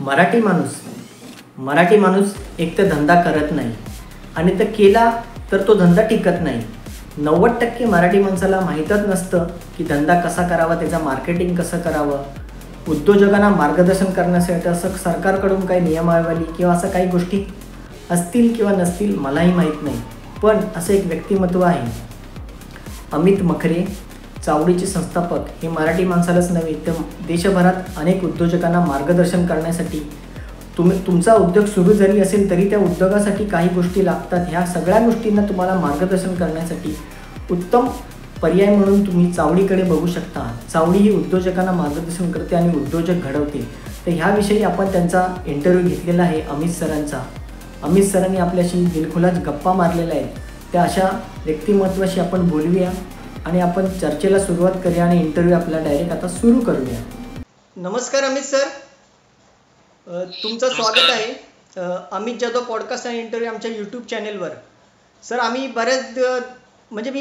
मराठी माणूस एक तर धंदा करत नाही आणि तर केला तर तो धंदा टिकत नाही. 90% मराठी माणसाला माहीतच नसतं की धंदा कसा करावा, त्याचा मार्केटिंग कसं करावं. उद्योजकांना मार्गदर्शन करण्यासाठी असं सरकारकडून काही नियमावली किंवा असं काही गोष्टी असतील किंवा नसतील मलाही माहीत नाही. पण असं एक व्यक्तिमत्व आहे, अमित मखरे, चावडीचे संस्थापक. हे मराठी माणसालाच नव्हे तर देशभरात अनेक उद्योजकांना मार्गदर्शन करण्यासाठी, तुमचा उद्योग सुरू जरी असेल तरी त्या उद्योगासाठी काही गोष्टी लागतात. ह्या सगळ्या गोष्टींना तुम्हाला मार्गदर्शन करण्यासाठी उत्तम पर्याय म्हणून तुम्ही चावडीकडे बघू शकता. चावडी ही उद्योजकांना मार्गदर्शन करते आणि उद्योजक घडवते. तर ह्याविषयी आपण त्यांचा इंटरव्ह्यू घेतलेला आहे अमित सरांचा. अमित सरांनी आपल्याशी दिलखुलास गप्पा मारलेल्या आहेत. त्या अशा व्यक्तिमत्वाशी आपण बोलूया आणि आपण चर्चेला सुरुवात करूया आणि इंटरव्ह्यू आपला डायरेक्ट आता सुरू करूया. नमस्कार अमित सर, तुमचं स्वागत आहे अमित जाधव पॉडकास्ट आणि इंटरव्ह्यू आमच्या यूट्यूब चॅनेलवर. सर, मी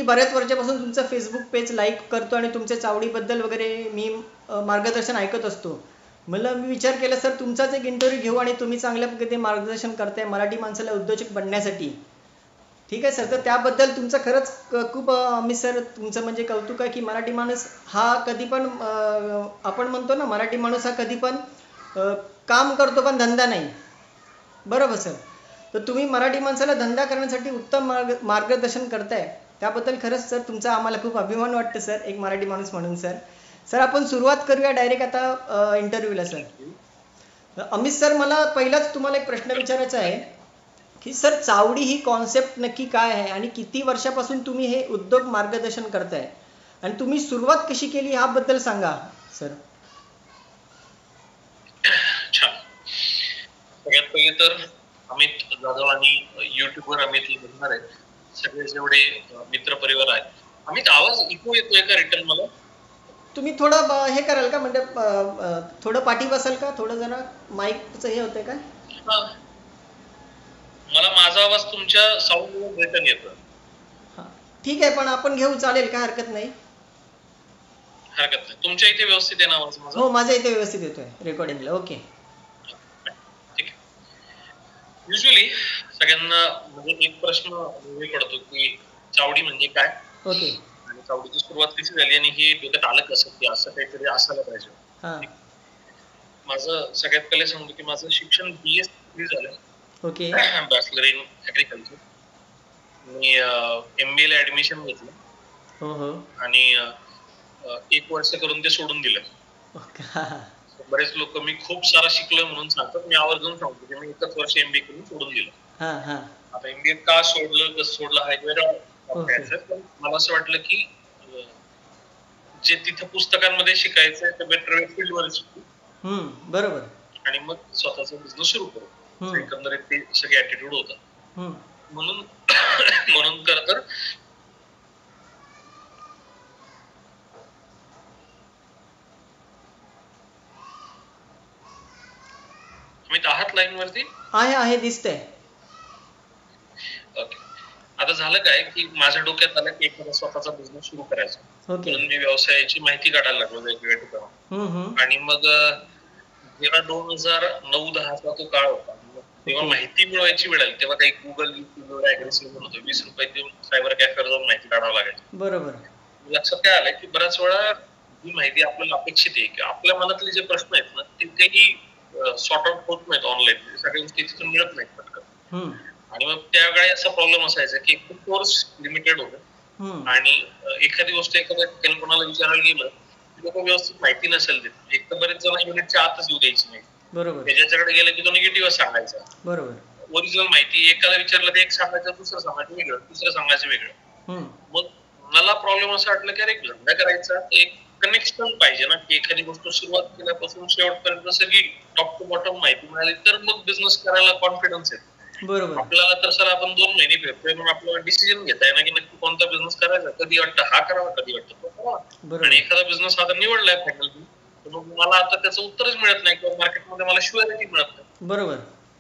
बऱ्याच वर्षापासून तुमचं फेसबुक पेज लाईक करतो आणि तुमच्या चावडीबद्दल वगैरे मी मार्गदर्शन ऐकत असतो. मी विचार केला सर तुमचाच एक इंटरव्ह्यू घेऊ आणि तुम्ही चांगल्या पद्धतीने मार्गदर्शन करताय मराठी माणसाला उद्योजक बनण्यासाठी. ठीक आहे सर, तर त्याबद्दल तुमचं खरंच खूप अमित सर तुमचं म्हणजे कौतुक आहे की मराठी माणूस हा कधी पण आपण म्हणतो ना, मराठी माणूस हा कधी पण काम करतो पण धंदा नाही. बरोबर सर? तर तुम्ही मराठी माणसाला धंदा करण्यासाठी उत्तम मार्गदर्शन करताय, त्याबद्दल खरंच सर तुमचा आम्हाला खूप अभिमान वाटतं सर, एक मराठी माणूस म्हणून. सर आपण सुरुवात करूया डायरेक्ट आता इंटरव्ह्यूला. सर अमित सर, मला पहिलाच तुम्हाला एक प्रश्न विचारायचा आहे की सर चावडी ही कॉन्सेप्ट नक्की काय आहे आणि किती वर्षापासून तुम्ही हे उद्योग मार्गदर्शन करताय आणि तुम्ही सुरुवात कशी केली ह्याबद्दल सांगा सर. छान. सगळ्यात पहिले तर अमित जाधव आणि युट्यूबवर अमित बघणार आहेत सगळे जेवढे मित्र परिवार आहेत. अमित, आवाज इको येतोय का रिटर्न मला? तुम्ही थोडं हे कराल का, म्हणजे थोडं पाठी बसाल का, थोडं जरा माईकचं हे होतंय का? मला माझा आवाज तुमच्या साऊंड रिटर्न येतो. ठीक आहे, पण आपण घेऊ, चालेल का? हरकत नाही. तुमच्या इथे व्यवस्थित आहे ना आवाज माझा? हो, माझ्या इथे व्यवस्थित येतोय रेकॉर्डिंगला. ओके, ठीक आहे. युजली सगळ्यांना म्हणजे एक प्रश्न पडतो की चावडी म्हणजे काय. ओके. आणि चावडीची सुरुवात कशी झाली आणि हे डोक्यात आलं कसं की असं काहीतरी असायला पाहिजे. माझं सगळ्यात पहिले सांगतो की माझं शिक्षण BSc झालं. Okay. Bachelor in agriculture. Me MBA ला ऍडमिशन घेतलं आणि 1 वर्ष करून ते सोडून दिलं. बरेच लोक मी खूप सारा शिकलोय म्हणून सांगतात, मी आवर्जून सांगतो की मी 1च वर्ष MBA करून सोडून दिलं. आता MBA का सोडलं, कसं सोडलं हा एक वेगळा पण मला असं वाटलं की जे तिथं पुस्तकांमध्ये शिकायचंय ते बेटर फील्ड मध्ये शिकू. बरोबर. आणि मग स्वतःचा बिझनेस सुरू करू. एकंदरीत ते सगळे ऍटिट्यूड होता. म्हणून खरं तर मी आहात लाईन वरती? आहे दिसतंय. ओके. आता झालं काय की माझ्या डोक्यात आलं की एखादा स्वतःचा बिझनेस सुरू करायचा. म्हणून मी व्यवसायाची माहिती काढायला लागलो वेगवेगळ्या ठिकाणी. आणि मग जेव्हा 2009-10 चा तो काळ होता, तेव्हा माहिती मिळवायची वेळ आली तेव्हा काही गुगल युट्यूब ऍग्रेसिव्ह होतं. 20 रुपये देऊन सायबर कॅफेवर जाऊन माहिती काढावं लागायची. बरोबर. लक्षात काय आलंय की बऱ्याच वेळा ही माहिती आपल्याला अपेक्षित आहे की आपल्या मनातले जे प्रश्न आहेत ना ते काही सॉर्ट आउट होत नाहीत ऑनलाईन. सगळ्या गोष्टी तिथून मिळत नाहीत पटकन. आणि मग त्यावेळी असा प्रॉब्लेम असायचा की कोर्स लिमिटेड होतं आणि एखादी गोष्ट एखाद्या ठिकाणी कोणाला विचारायला गेलं की लोक व्यवस्थित माहिती नसेल देत. एक तर बरेच जण युनिटच्या आतच येऊ द्यायची नाही. बरोबर. त्याच्याकडे गेलं की तो निगेटिव्ह सांगायचा. बरोबर. ओरिजिनल माहिती एकाला विचारलं तर एक सांगायचं, दुसरं सांगायचं वेगळं, तिसरं सांगायचं वेगळं. मग मला प्रॉब्लेम असा वाटला की अरे धंदा करायचा एक कनेक्शन पाहिजे ना, की एखादी गोष्ट सुरुवात केल्यापासून शेवटपर्यंत सगळी टॉप टू बॉटम माहिती मिळाली तर मग बिझनेस करायला कॉन्फिडन्स येतो. बरोबर. आपल्याला तर सर आपण 2 महिने फिरतोय म्हणून आपल्याला डिसिजन घेता येणार की नक्की कोणता बिझनेस करायचा. कधी वाटतं हा करावा, कधी वाटतं तो करावा. आणि एखादा बिझनेस आता निवडलाय फायनली, तर मग मला आता त्याचं उत्तरच मिळत नाही किंवा मार्केटमध्ये मला शुअरिटी मिळत नाही. बरोबर.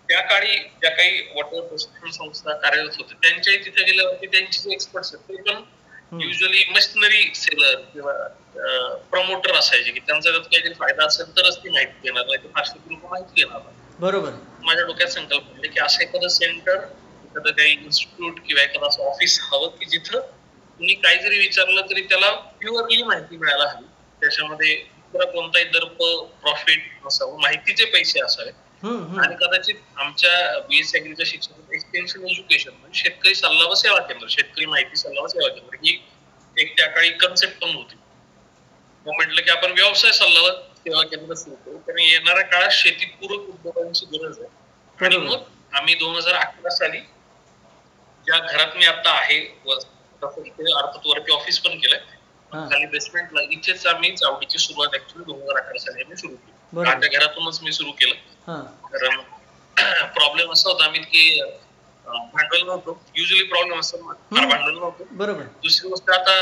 त्या काळी ज्या काही वॉटर प्रशिक्षण संस्था कार्यरत होते त्यांच्याही तिथे गेल्यावरती त्यांचे जे एक्सपर्ट्स आहेत ते पण युजली मशिनरी सेलर किंवा प्रमोटर असायचे की त्यांचा जर काहीतरी फायदा असेल तरच ती माहिती देणार, नाही तर फारशी लोक माहिती देणार. बरोबर. माझ्या डोक्यात संकल्प म्हणजे की असं एखादं सेंटर, एखादं काही इन्स्टिट्यूट किंवा एखादं असं ऑफिस हवं की जिथं तुम्ही काही जरी विचारलं तरी त्याला प्युअरली माहिती मिळायला हवी. त्याच्यामध्ये कोणताही दर्प प्रॉफिट नसावं, माहितीचे पैसे असावे. आणि कदाचित आमच्या बीएससी ऍग्रीच्या शिक्षणात एक्सटेन्शन एज्युकेशन म्हणजे शेतकरी सल्ला व सेवा केंद्र, शेतकरी माहिती सल्ला व सेवा केंद्र ही एक त्या काळी कन्सेप्ट पण होती. मग म्हटलं की आपण व्यवसाय सल्ला व सेवा केंद्र सुरू करू, कारण येणाऱ्या काळात शेतीपूरक उद्योगांची गरज आहे. आणि मग आम्ही 2011 साली ज्या घरात मी आता आहे व अर्थात वरती ऑफिस पण केलंय, खाली बेसमेंटला इथेच आम्ही चावडीची सुरुवात ऍक्च्युली 2011 साली आम्ही सुरू केली. त्या घरातूनच मी सुरू केलं. कारण प्रॉब्लेम असा होता आम्ही की भांडवल नव्हतं. युजली प्रॉब्लेम असतो भांडवल नव्हतं. बरोबर. दुसरी गोष्ट आता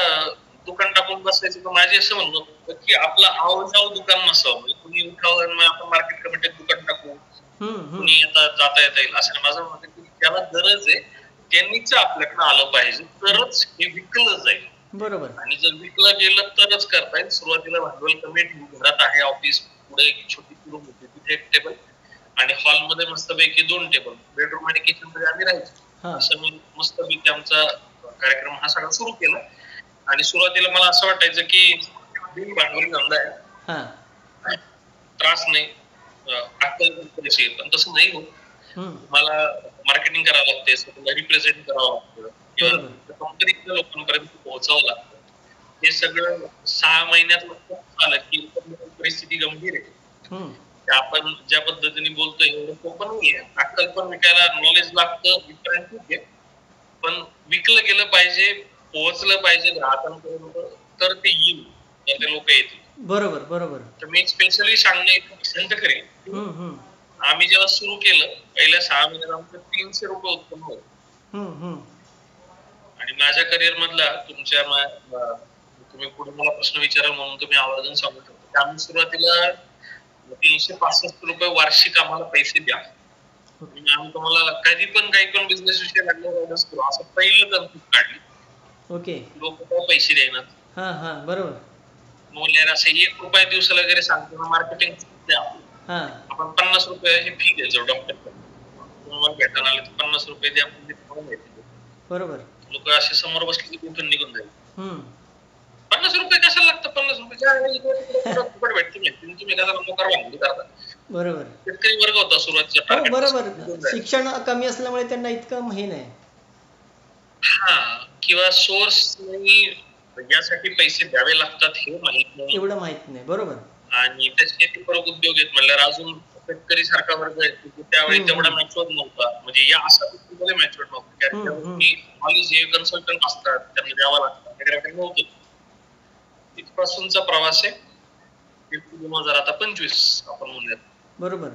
दुकान टाकून बसायचं तर माझे असं म्हणणं होतं की आपलं आवडजाव दुकान नसावं, म्हणजे तुम्ही उठावं आपण मार्केट कमिटीत दुकान टाकू, कुणी आता जाता येता येईल असं माझं म्हणणं की ज्याला गरज आहे त्यांनीच आपल्याकडे आलं पाहिजे, तरच हे विकलं जाईल. बरोबर. आणि जर विकलं गेलं तरच करता येईल. सुरुवातीला भांडवल कमी घरात आहे ऑफिस, पुढे एक छोटी रूम होती, तिथे एक टेबल आणि हॉलमध्ये मस्तपैकी 2 टेबल, बेडरूम आणि किचन मध्ये आम्ही राहायचो. असं मी मस्तपैकी आमचा कार्यक्रम हा सगळा सुरू केला. आणि सुरुवातीला मला असं वाटायचं की भांडवली धंदा आहे, त्रास नाही, अक्कल पैसे, पण तसं नाही होत. मला मार्केटिंग करावं लागते, स्वतःला रिप्रेझेंट करावं लागतं किंवा कंपनीतल्या लोकांपर्यंत पोहोचावं लागतं. हे सगळं 6 महिन्यात लक्षात आलं की परिस्थिती गंभीर आहे. आपण ज्या पद्धतीने बोलतोय एवढं सोपं नाहीये. अक्कल पण विकायला नॉलेज लागतं, ठीक आहे, पण विकलं गेलं पाहिजे, पोहोचलं पाहिजे ग्राहकांपर्यंत, तर ते येईल, तर ते लोक येतील. बरोबर बरोबर. तर मी स्पेशली सांगणे पसंत करेन. आम्ही जेव्हा सुरू केलं पहिल्या 6 महिन्यात आमचं 300 रुपये उत्पन्न होतं. आणि माझ्या करिअर मधला तुम्ही पुढे मला प्रश्न विचाराल म्हणून तुम्ही आवर्जून सांगू शकतो. आम्ही सुरुवातीला 365 रुपये वार्षिक आम्हाला पैसे द्या, आम्ही तुम्हाला कधी पण काही पण बिझनेस विषय लागला असं पहिलं तरतूद काढली. ओके. लोक पैसे देणार. बरोबर. मग असं 1 रुपया दिवसाला वगैरे सांगतो मार्केटिंग द्या, आपण 50 रुपयाची फी द्यायचो डॉक्टर, तुम्हाला भेटायला आले तर 50 रुपये द्या, बरोबर. लोक असे समोर बसले की कुठून निघून जाईल. 50 रुपये कशाला लागतं, 50 रुपये भेटते, तुम्ही कसा मोकार वांगली करता. बरोबर. शेतकरी वर्ग होता सुरुवातीचा. बरोबर. शिक्षण कमी असल्यामुळे त्यांना इतकं हे नाही, किंवा सोर्स यासाठी पैसे द्यावे लागतात हे माहित नाही, एवढं माहित नाही. बरोबर. आणि त्या शेतीपूरक उद्योग आहेत म्हणल्यावर अजून शेतकरी सारखा वर्ग आहे त्यावेळी तेवढा मॅच्युअर नव्हता, म्हणजे या अशा गोष्टीमध्ये मॅच्युअर नव्हतं. नॉलेज हे कन्सल्टंट असतात, त्यांना द्यावं लागतं, नव्हतं. तिथपासूनचा प्रवास आहे 2025 आपण म्हणूयात. बरोबर.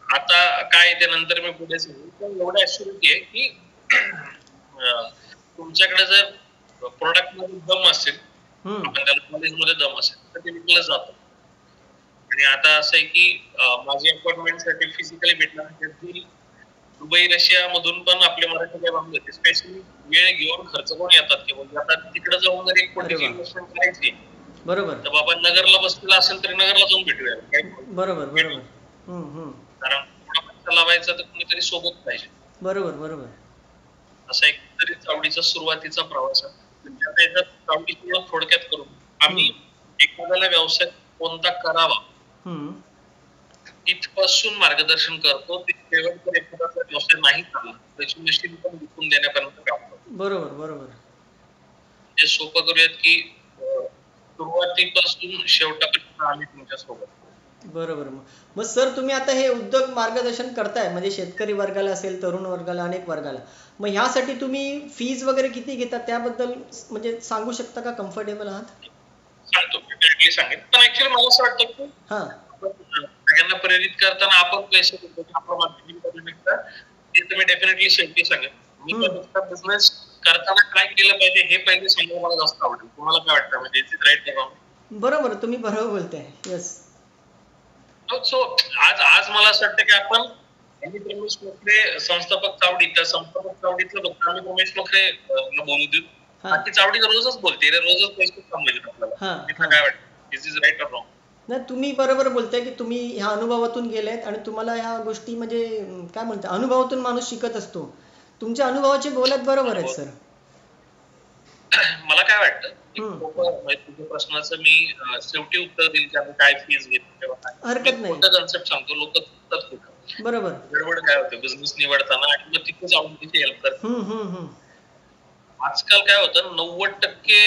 आता काय त्यानंतर मी पुढे सांगू, एवढं ऍक्च्युअलिटी आहे की तुमच्याकडे जर प्रोडक्ट मध्ये दम असेल, आपण त्याला नॉलेज मध्ये दम असेल, तर ते विकलं जातं. आणि आता असं आहे की माझी अपॉइंटमेंट साठी फिजिकली भेटण्यासाठी दुबई रशिया मधून पण आपले मराठी काय बांधले होते, स्पेशली वेळ घेऊन खर्च करून येतात की म्हणजे आता तिकडे जाऊन जर 1 कोटीची इन्व्हेस्टमेंट करायची, बरोबर, तर बाबा नगरला बसलेला असेल तरी नगरला जाऊन भेटूया. बरोबर बरोबर. कारण पैसा लावायचा तर कुणीतरी सोबत पाहिजे. बरोबर बरोबर. असा एक तरी चावडीचा सुरुवातीचा प्रवास आहे. चावडीची थोडक्यात करून आम्ही एखाद्याला व्यवसाय कोणता करावा इथपासून मार्गदर्शन करतो, ते शेवटपर्यंत एखादा व्यवसाय नाही चालला त्याची मशीन पण विकून देण्यापर्यंत काम करतो. बरोबर बरोबर. हे सोपं करूयात की सुरुवातीपासून शेवटापर्यंत आम्ही तुमच्या सोबत. बरोबर. मग सर तुम्ही आता हे उद्योग मार्गदर्शन करताय म्हणजे शेतकरी वर्गाला असेल, तरुण वर्गाला, अनेक वर्गाला, मग ह्यासाठी तुम्ही फीज वगैरे किती घेता त्याबद्दल म्हणजे सांगू शकता का? कम्फर्टेबल आहात? सांगतो, सांगेन. पण ऍक्च्युअली मला असं वाटतं की सगळ्यांना प्रेरित करताना आपण पैसे देतो, आपलं मार्केटिंग करण्यापेक्षा ते तुम्ही डेफिनेटली शेवटी सांगेन. मी बिझनेस करताना काय केलं पाहिजे हे पहिले सांगायला मला जास्त आवडेल. तुम्हाला काय वाटतं? म्हणजे इज इट राईट का? बरोबर, तुम्ही बरोबर बोलताय. येस. सो आज मला असं वाटतं की आपण रमेश मोखरे संस्थापक चावडी, त्या संस्थापक चावडीतलं फक्त आम्ही रमेश मोखरे बोलू देऊ. बाकी चावडी रोजच बोलते रे, रोजच पैसे कमवायचे आपल्याला. काय वाटतं, इज राईट ऑर रॉंग? नाही, तुम्ही बरोबर बोलताय की तुम्ही ह्या अनुभवातून गेलेत आणि तुम्हाला ह्या गोष्टी म्हणजे काय म्हणतात, अनुभवातून माणूस शिकत असतो. तुमच्या अनुभवाचे बोलत बरोबर आहेत सर. मला काय वाटतं, तुझ्या प्रश्नाचं मी शेवटी उत्तर देईल की आम्ही काय फीज घेतो. हरकत नाही, कन्सेप्ट सांगतो, लोक बरोबर गडबड काय होते बिझनेस निवडताना आणि मग तिथे जाऊन तिथे हेल्प करतात. आजकाल काय होतं, 90%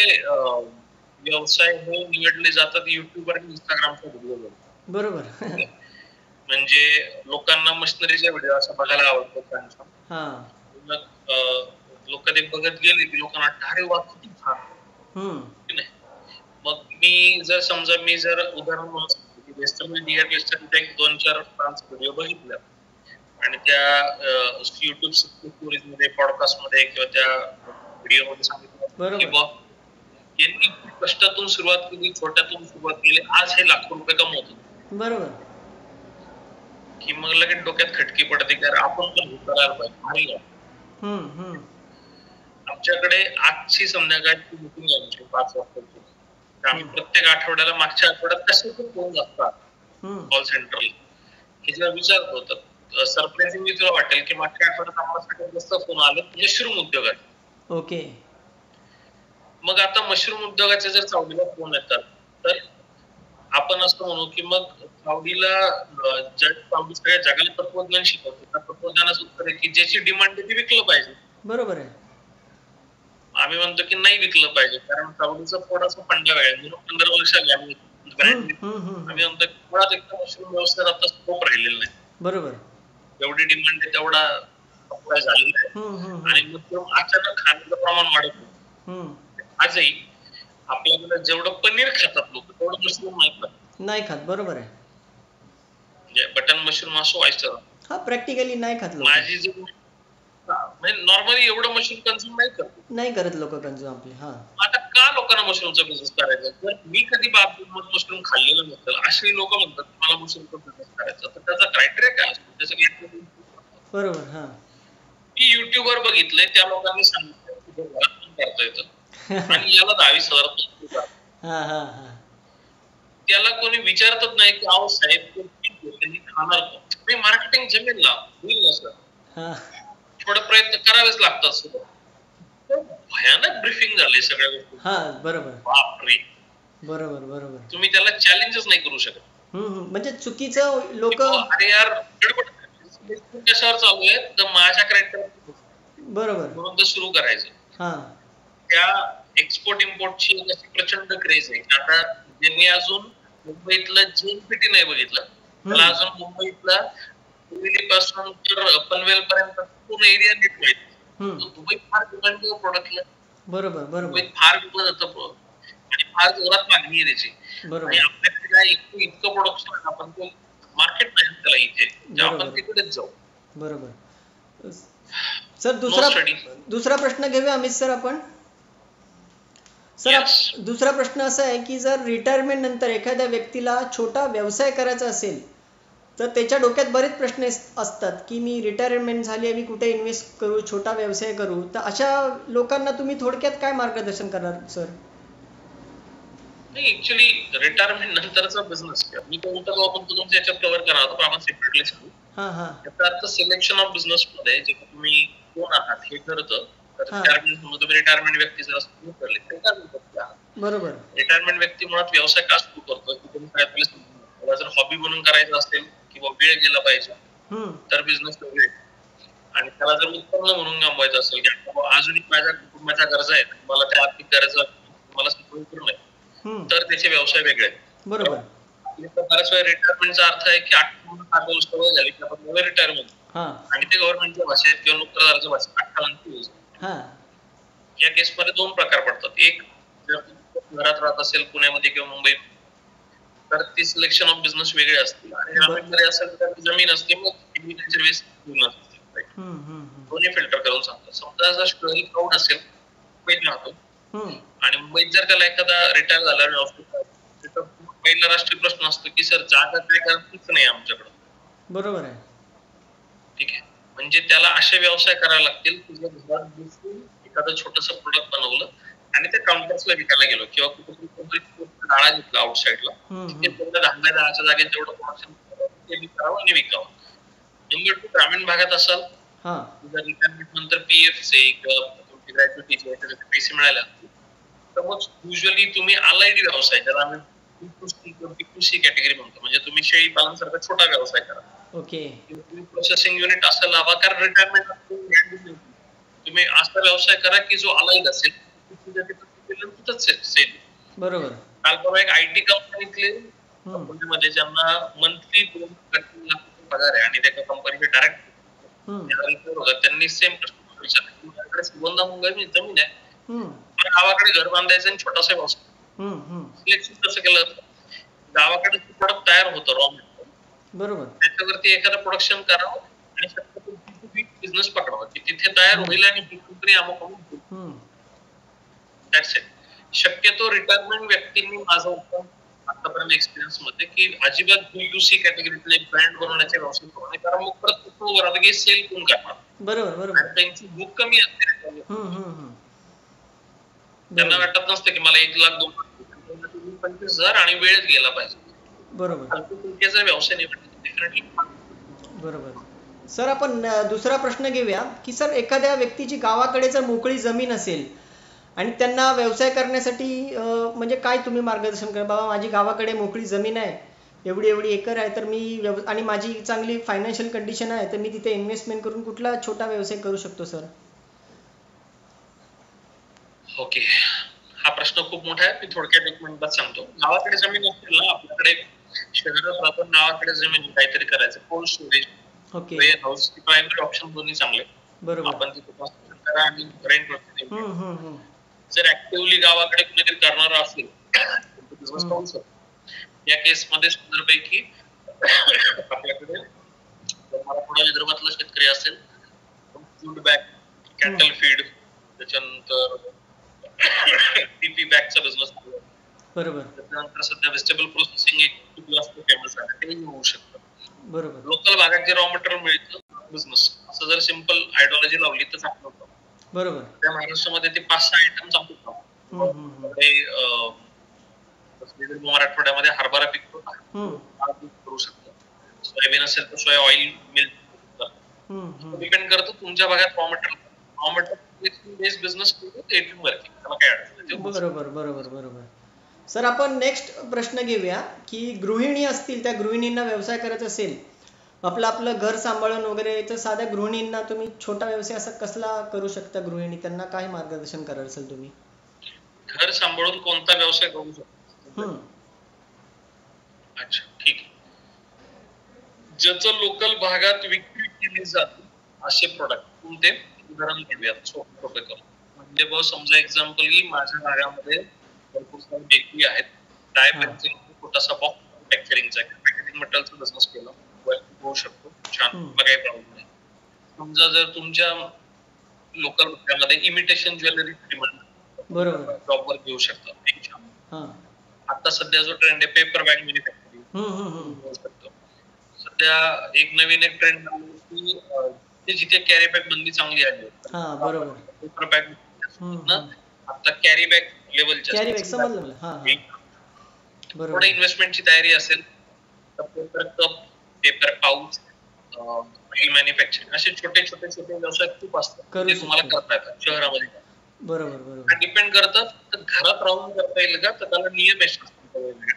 व्यवसाय हे निवडले जातात युट्यूब आणि इंस्टाग्रामच्या व्हिडिओ. बरोबर. म्हणजे लोकांना मशिनरीच्या व्हिडिओ असं बघायला आवडतो. लोक ते बघत गेले की लोकांना अरे वा किती छान. मग मी जर समजा उदाहरण म्हणून एक 2-4 व्हिडिओ बघितल्या आणि त्या युट्यूब स्टोरीज मध्ये, पॉडकास्ट मध्ये किंवा त्या व्हिडिओ मध्ये सांगितलं की बा यांनी कष्टातून सुरुवात केली, छोट्यातून सुरुवात केली, आज हे लाखो रुपये कमवतो. बरोबर. की मग लगेच डोक्यात खटकी पडते की आपण पण करायला पाहिजे. आमच्याकडे आजची संध्याकाळची मीटिंग आहे आमची 5 वाजताची. आम्ही प्रत्येक आठवड्याला मागच्या आठवड्यात कसे फोन असतात कॉल सेंटरला हे जेव्हा विचारत होतं, सरप्राइझिंगली तुला वाटेल की मागच्या आठवड्यात आम्हाला जास्त फोन आले मशरूम उद्योगात. ओके. मग आता मशरूम उद्योगाचे जर चावडीला फोन येतात तर आपण असं म्हणू की मग चावडीला चावडी सगळ्या जगाला तत्वज्ञान शिकवतो. त्या तत्वज्ञानाचं उत्तर आहे की ज्याची डिमांड आहे ती विकलं पाहिजे. बरोबर आहे. आम्ही म्हणतो की नाही विकलं पाहिजे, कारण चावडीचा थोडासा फंडा वेळ आहे. 15 वर्ष आली आम्ही म्हणतो मुळात एकदा मशरूम व्यवसायात आता स्कोप राहिलेला नाही. बरोबर. एवढी डिमांड आहे तेवढा सप्लाय झालेला आहे आणि मशरूम अचानक खाण्याचं प्रमाण वाढत. आजही आपल्याकडे जेवढं पनीर खातात लोक तेवढं मशरूम नाही खात. बरोबर आहे. बटन मशरूम असो व्हायचं, हा प्रॅक्टिकली नाही खात. माझी जी नॉर्मली एवढं मशरूम कन्झ्युम नाही करत लोक कन्झ्युम आपले. आता का लोकांना मशरूमचा बिझनेस करायचा? जर मी कधी मशरूम खाल्लेलं नसेल असे लोक म्हणतात मला मशरूमचा बिझनेस करायचा, तर त्याचा क्रायटेरिया काय असतो? त्याचं बरोबर. मी युट्यूबवर बघितलंय, त्या लोकांनी सांगितलं की घरात पण करता येतं आणि याला 20,000 त्याला कोणी विचारतच नाही की अहो साहेब त्यांनी खाणार का? मार्केटिंग जमेल ना, होईल ना सर, थोडे प्रयत्न करावेच लागतात. भयानक ब्रीफिंग झाले सगळ्या गोष्टी. बरोबर. बापरे. बरोबर बरोबर. तुम्ही त्याला चॅलेंजच नाही करू शकत. म्हणजे चुकीचं लोक अरे यार गडबड कशावर चालू आहे तर माझ्या क्रायटेरिया बरोबर म्हणून तर सुरू करायचं. त्या एक्सपोर्ट इम्पोर्टची अशी प्रचंड क्रेज आहे. आता ज्यांनी अजून मुंबईतलं जेएनपीटी नाही बघितलं त्याला अजून मुंबईतला पासून तर पनवेल पर्यंत पूर्ण एरिया नीट माहिती. दुबई फार डिमांड प्रोडक्टला. बरोबर बरोबर. फार विकलं जातं आणि फार जोरात मागणी आहे त्याची. आणि आपल्याकडे इतकं प्रोडक्शन आहे, आपण तो मार्केट नाही त्याला इथे, आपण तिकडेच जाऊ. बरोबर. सर दुसरा प्रश्न घेऊया अमित सर आपण. सर दुसरा प्रश्न असा आहे की जर रिटायरमेंट नंतर एखाद्या व्यक्तीला छोटा व्यवसाय करायचा असेल तर त्याच्या डोक्यात बरेच प्रश्न असतात की मी रिटायरमेंट झाली आहे, मी कुठे इन्व्हेस्ट करू, छोटा व्यवसाय करू. तर अशा लोकांना तुम्ही थोडक्यात काय मार्गदर्शन करणार सर? नाही, ऍक्च्युअली रिटायरमेंट नंतरचा बिझनेस मी कोणता आपण तुमच्या याच्यात कव्हर करणार होतो, आपण सेपरेटली सांगू. याचा अर्थ सिलेक्शन ऑफ बिझनेस मध्ये जे तुम्ही कोण आहात हे ठरतं. तुम्ही रिटायरमेंट व्यक्ती जर सुरू करले बरोबर. रिटायरमेंट व्यक्ती मुळात व्यवसाय का सुरू करतो की तुम्ही जर हॉबी म्हणून करायचं असेल किंवा वेळ गेला पाहिजे तर बिझनेस वेळ, आणि त्याला जर उत्पन्न म्हणून कमवायचं असेल की अजूनही माझ्या कुटुंबाच्या गरजा आहेत, मला त्या आर्थिक गरजा मला संतुलित नाही, तर त्याचे व्यवसाय वेगळे आहेत. बरोबर. बऱ्याच वेळा रिटायरमेंटचा अर्थ आहे की 8 वर्ष झाली की आपण रिटायरमेंट, आणि ते गव्हर्नमेंटच्या भाषेत किंवा नोकरदाराच्या भाषेत 8 या केसमध्ये 2 प्रकार पडतात. एक, जर घरात राहत असेल पुण्यामध्ये किंवा मुंबईत तर ती सिलेक्शन ऑफ बिझनेस वेगळे असतील, आणि ग्रामीणमध्ये असेल तर जमीन असते मग दोन्ही फिल्टर करून सांगतात. समजा जर शहरी क्राऊड असेल मुंबईत राहतो आणि मुंबईत जर त्याला एखादा रिटायर झाला पहिला राष्ट्रीय प्रश्न असतो की सर जागा काय करायचं नाही आमच्याकडे. बरोबर आहे. ठीक आहे. म्हणजे त्याला असे व्यवसाय करावे लागतील की जे घरात बसून एखादं छोटस प्रोडक्ट बनवलं आणि ते काउंटर्सला विकायला गेलो किंवा कुठे गाळा घेतला आउटसाईडला, तेवढं 10 जागेत जेवढं प्रोडक्शन ते विकावं आणि विकावं. नंबर 2, ग्रामीण भागात असाल जर रिटायरमेंट नंतर पीएफचे किंवा ग्रॅज्युएटीचे पैसे मिळाले असतील तर मग युजली तुम्ही अलाइड व्यवसाय ज्याला आम्ही B2C कॅटेगरी म्हणतो, म्हणजे तुम्ही शेळी पालन सारखा छोटा व्यवसाय करा. ओके. प्रोसेसिंग युनिट असं लावा, कारण रिटायरमेंट तुम्ही असा व्यवसाय करा की जो अलाइड असेल सेल. बरोबर. काल परवा एक IT कंपनीतले ज्यांना मंथली 2 लाख पगार आहे आणि त्या कंपनीचे डायरेक्ट त्यांनी सेम प्रश्न विचारला, माझ्याकडे सुगंधा मुंगाई जमीन आहे, गावाकडे घर बांधायचं आणि छोटासा व्यवसाय. सिलेक्शन कसं केलं, गावाकडे प्रोडक्ट तयार होतं रॉ मटेरियल, बरोबर, त्याच्यावरती एखादं प्रोडक्शन करावं आणि बिझनेस पकडावा की तिथे तयार होईल आणि ही कंपनी अमुक दॅट्स इट. शक्यतो रिटायरमेंट व्यक्तींनी माझं उत्तम आतापर्यंत एक्सपिरियन्स मध्ये की अजिबात B2C कॅटेगरीतले ब्रँड बनवण्याचे व्यवसाय करू नये, कारण मग प्रत्येक सेल कोण करणार. बरोबर बरोबर. त्यांची बुक कमी असते, त्यांना वाटत नसतं की मला 1 लाख 2 लाख 25,000 आणि वेळच गेला पाहिजे. बरोबर. व्यवसाय निवडणे. बरोबर. सर आपण दुसरा प्रश्न घेऊया की सर एखाद्या व्यक्तीची गावाकडे जर मोकळी जमीन असेल आणि त्यांना व्यवसाय करण्यासाठी म्हणजे काय तुम्ही मार्गदर्शन करा, बाबा माझी गावाकडे मोकळी जमीन आहे, एवढी एकर आहे, तर मी आणि माझी चांगली फायनान्शियल कंडिशन आहे, तर मी तिथे इन्व्हेस्टमेंट करून कुठला छोटा व्यवसाय करू शकतो सर? ओके, हा प्रश्न खूप मोठा आहे, मी थोडक्यात 1 मिनिटात सांगतो. गावाकडे जमीन असेल ना, आपल्याकडे शहरात राहून गावाकडे जमीन काहीतरी करायचं, cold storage, warehouse, primary option दोन्ही चांगले. बरोबर. आपण तिथे करा आणि रेंट वरती. जर ऍक्टिव्हली गावाकडे कुणीतरी करणारा असेल बिझनेस करू शकतो. या केस मध्ये सुंदरपैकी आपल्याकडे मराठवाडा विदर्भातला शेतकरी असेल, फूड बॅग, कॅटल फीड, त्याच्यानंतर टीपी बॅगचा बिझनेस, बरोबर, त्याच्यानंतर सध्या व्हेजिटेबल प्रोसेसिंग एक खूप जास्त फेमस आहे, ते होऊ शकतं. बरोबर. लोकल भागात जे रॉ मटेरियल मिळतं बिझनेस, असं जर सिंपल आयडियोलॉजी लावली तर चांगलं होतं. बरोबर. त्या महाराष्ट्रामध्ये ते 5-6 आयटम चालतात. मराठवाड्यामध्ये हरभरा पिकतो, करू शकतो. सोयाबीन असेल तर सोया ऑइल मिल, डिपेंड करतो तुमच्या भागात रॉ मटेरियल बेस्ड बिझनेस बरोबर बरोबर बरोबर. सर आपण नेक्स्ट प्रश्न घेऊया की गृहिणी असतील, त्या गृहिणींना व्यवसाय करायचा असेल, आपलं घर सांभाळून वगैरे, तर साध्या गृहिणींना तुम्ही छोटा व्यवसाय असा कसला करू शकता? गृहिणी त्यांना काय मार्गदर्शन कराल असेल तुम्ही? घर सांभाळून कोणता व्यवसाय करू शकतो? अच्छा, ठीक आहे. ज्याचं लोकल भागात विक्री केली जाते असे प्रोडक्ट कोणते, उदाहरण घेऊयात सोपे करून. म्हणजे बघ, समजा एक्झाम्पल की माझ्या भागामध्ये भरपूर सारे बेकरी आहेत, ड्राय पॅकेजिंग छोटासा बॉक्स मॅन्युफॅक्चरिंगचा पॅकेजिंग मटेरियलचा बिझनेस केला होऊ शकतो, छान, काही प्रॉब्लेम नाही. समजा जर तुमच्या लोकल भागामध्ये इमिटेशन ज्वेलरी डिमांड, बरोबर, जॉबवर घेऊ शकता. आता सध्या जो ट्रेंड आहे पेपर बॅग मॅन्युफॅक्चरिंग, सध्या एक नवीन ट्रेंड की जिथे कॅरी बॅग बंदी चांगली आली, बरोबर, पेपर बॅग आता कॅरी बॅग लेवलच्या, थोडं इन्व्हेस्टमेंटची तयारी असेल तर paper cup, paper pouch, manufacturing असे छोटे व्यवसाय खूप असतात जे तुम्हाला करता येतात शहरामध्ये. बरोबर बरोबर. डिपेंड करतं तर घरात राहून करता येईल का, तर त्याला नियम असतात,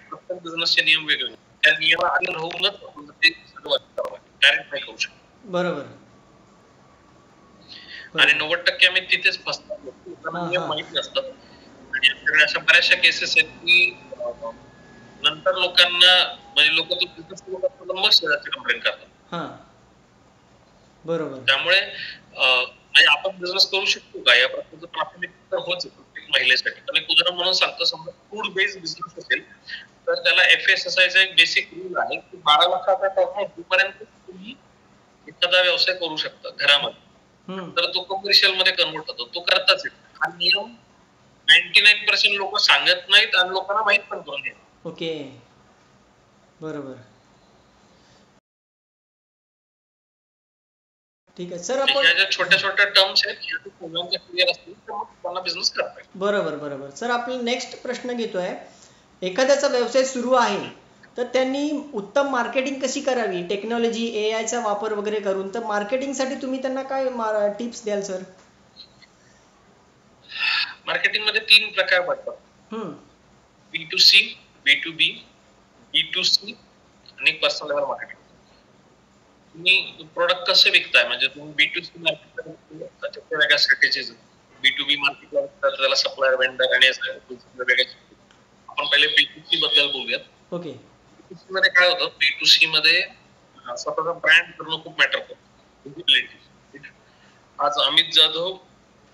प्रत्येक बिझनेसचे नियम वेगवेगळे, त्या नियमात राहूनच ते डायरेक्ट नाही करू शकतो. बरोबर. आणि 90% आम्ही तिथेच फसतो, नियम माहित नसतात आणि आपल्याकडे अशा बऱ्याचशा केसेस आहेत की नंतर लोकांना, म्हणजे लोक तो बिझनेस सुरू करतात मग शहराची कंप्लेंट करतात. बरोबर. त्यामुळे आपण बिझनेस करू शकतो का या प्रकारचं प्राथमिक तर होच प्रत्येक महिलेसाठी. तर एक उदाहरण म्हणून सांगतो, समजा फूड बेस्ड बिझनेस असेल तर त्याला FSSI चा एक बेसिक रूल आहे की 12 लाखाचा टर्नओव्हर पर्यंत तुम्ही एखादा व्यवसाय करू शकता घरामध्ये, तर तो कमर्शियल मध्ये कन्वर्ट होतो, तो करताच येतो. हा नियम 99% लोक सांगत नाहीत आणि लोकांना माहित पण करून घेतात. ओके, बरोबर. ठीक आहे सर. आपण ह्या छोट्या छोट्या टर्म्स आहेत क्लिअर असतील तर मग त्यांना बिझनेस करता येईल. बरोबर बरोबर सर. आपण नेक्स्ट प्रश्न घेतोय. एखाद्याचा व्यवसाय सुरू आहे तर त्यांनी उत्तम मार्केटिंग कशी करावी, टेक्नॉलॉजी AI चा वापर वगैरे करून, तर मार्केटिंगसाठी तुम्ही त्यांना काय टिप्स द्याल सर? मार्केटिंग मध्ये 3 प्रकार पडतात. B2C, B2B, B2C आणि पर्सनल लेवल मार्केटिंग. तुम्ही प्रोडक्ट कसे विकताय, म्हणजे तुम्ही B2C मार्केट त्याच्या वेगळ्या स्ट्रॅटेजीज, B2B मार्केटला त्याला सप्लायर, वेंडर आणि वेगळ्या. आपण पहिले B2C बद्दल बोलूयात. ओके. B2C मध्ये काय होतं, B2C मध्ये स्वतःचा ब्रँड करणं खूप मॅटर करतं. आज अमित जाधव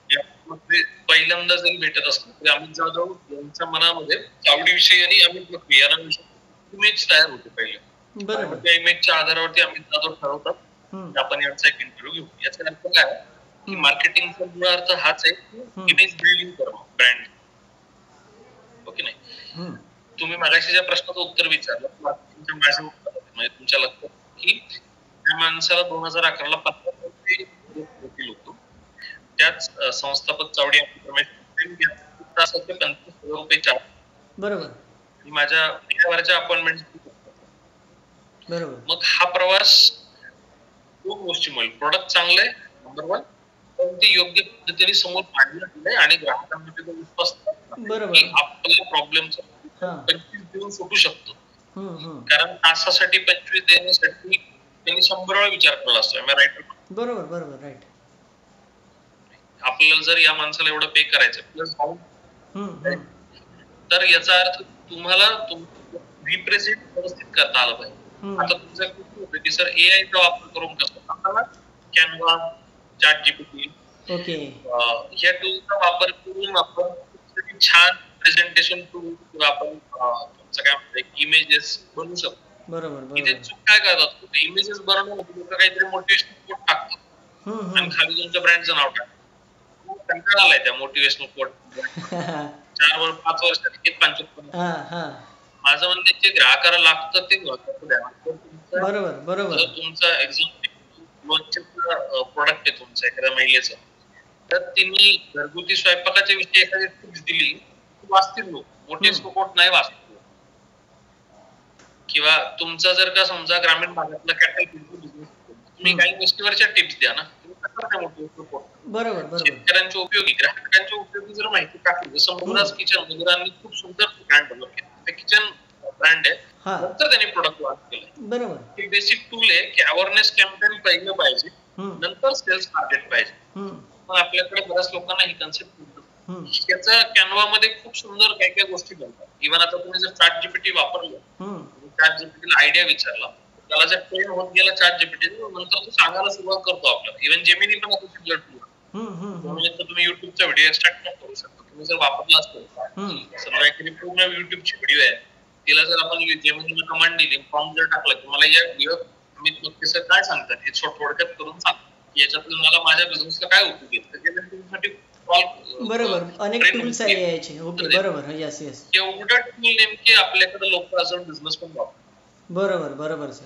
यामध्ये पहिल्यांदा जरी भेटत असतो तरी अमित जाधव यांच्या मनामध्ये चावडीविषयी आणि अमित लखवी यांच्याविषयी इमेज तयार होते पहिले. त्या इमेजच्या आधारावरती अमित जाधव ठरवतात की आपण यांचा एक इंटरव्ह्यू घेऊ. याचा अर्थ काय की मार्केटिंगचा मूळ अर्थ हाच आहे की इमेज बिल्डिंग करणं, ब्रँड. ओके नाही. तुम्ही मागाशी ज्या प्रश्नाचं उत्तर विचारलं मार्केटिंगच्या माझ्या उत्तर म्हणजे तुमच्या लक्षात की त्या माणसाला 2011ला 50 होतो. त्याच संस्थापक चावडी ₹25,000 चार्ज. बरोबर. माझ्या महिन्याभराच्या अपॉइंटमेंट. बरोबर. मग हा प्रवास 2 गोष्टीमुळे, प्रोडक्ट चांगलं आहे नंबर 1, पण ते योग्य पद्धतीने समोर मांडलं आणि ग्राहकांमध्ये तो विश्वास की आपल्या प्रॉब्लेमचा 25 देऊन सुटू शकतो. कारण तासासाठी 25 देण्यासाठी त्यांनी 100 वेळा विचार केला असतो. राईट? बरोबर बरोबर. राईट. आपल्याला जर या माणसाला एवढं पे करायचं प्लस तर याचा अर्थ तुम्हाला रिप्रेझेंट व्यवस्थित करता आलं पाहिजे. आता तुमचं खूप होतं की सर AI चा वापर करून कसं, आपल्याला कॅनवा, ChatGPT ह्या टूलचा वापर करून आपण छान प्रेझेंटेशन टूल किंवा आपण तुमचं काय म्हणतात इमेजेस बनवू शकतो. बरोबर. इथे चूक काय करतात, इमेजेस बनवण्यामध्ये लोक काहीतरी मोटिवेशनल कोट टाकतात आणि खाली तुमच्या ब्रँडचं नाव टाकतात. कंटाळा आलाय त्या मोटिवेशनल कोट. 4-5 वर्षात 75. माझं म्हणणं ते ग्राहकाला लागतं ते द्या. बरोबर बरोबर. तुमचा प्रोडक्ट आहे तुमचा एखाद्या महिलेचं, तर तिने घरगुती स्वयंपाकाच्या विषयी एखादी टिप्स दिली वाचतील लोक, मोटिवेशनल कोट नाही वाचतील. किंवा तुमचा जर का समजा ग्रामीण भागातला कॅटल बिझनेस, तुम्ही काही गोष्टीवरच्या टिप्स द्या ना. बरोबर. शेतकऱ्यांच्या उपयोगी, ग्राहकांच्या उपयोगी जर माहिती टाकली, जसं मुगराज किचन, मुगरांनी खूप सुंदर ब्रँड डेव्हलप केला. ते किचन ब्रँड आहे, नंतर त्यांनी प्रोडक्ट लॉन्च केलंय. बरोबर. हे बेसिक टूल आहे की अवेअरनेस कॅम्पेन पहिलं पाहिजे, नंतर सेल्स टार्गेट पाहिजे. पण आपल्याकडे बऱ्याच लोकांना ही कन्सेप्ट याचा कॅनवा मध्ये खूप सुंदर काही काही गोष्टी बनतात. इव्हन आता तुम्ही जर ChatGPT वापरलं, ChatGPT ला आयडिया विचारला, त्याला जर ट्रेन होत गेला ChatGPT, नंतर तो सांगायला सुरुवात करतो आपल्याला. इव्हन जेमिनी पण आता सिमिलर टूल. तुम्ही युट्यूबचा व्हिडिओ एक्स्ट्रॅक्ट पण करू शकता. तुम्ही जर वापरला असेल, समजा एखादी पूर्ण युट्यूबची व्हिडिओ आहे, तिला जर आपण जेमिनीला कमांड दिली, फॉर्म जर टाकला की मला या व्हिडिओ अमित सर काय सांगतात हे थोडक्यात करून सांग, याच्यातून मला माझ्या बिझनेसला काय उपयोग येईल. बरोबर. अनेक टूल्स आहे याचे. ओके. बरोबर. Yes yes. एवढा टूल नेमके आपल्याकडे लोक अजून बिझनेस पण वापरतात. बरोबर सर.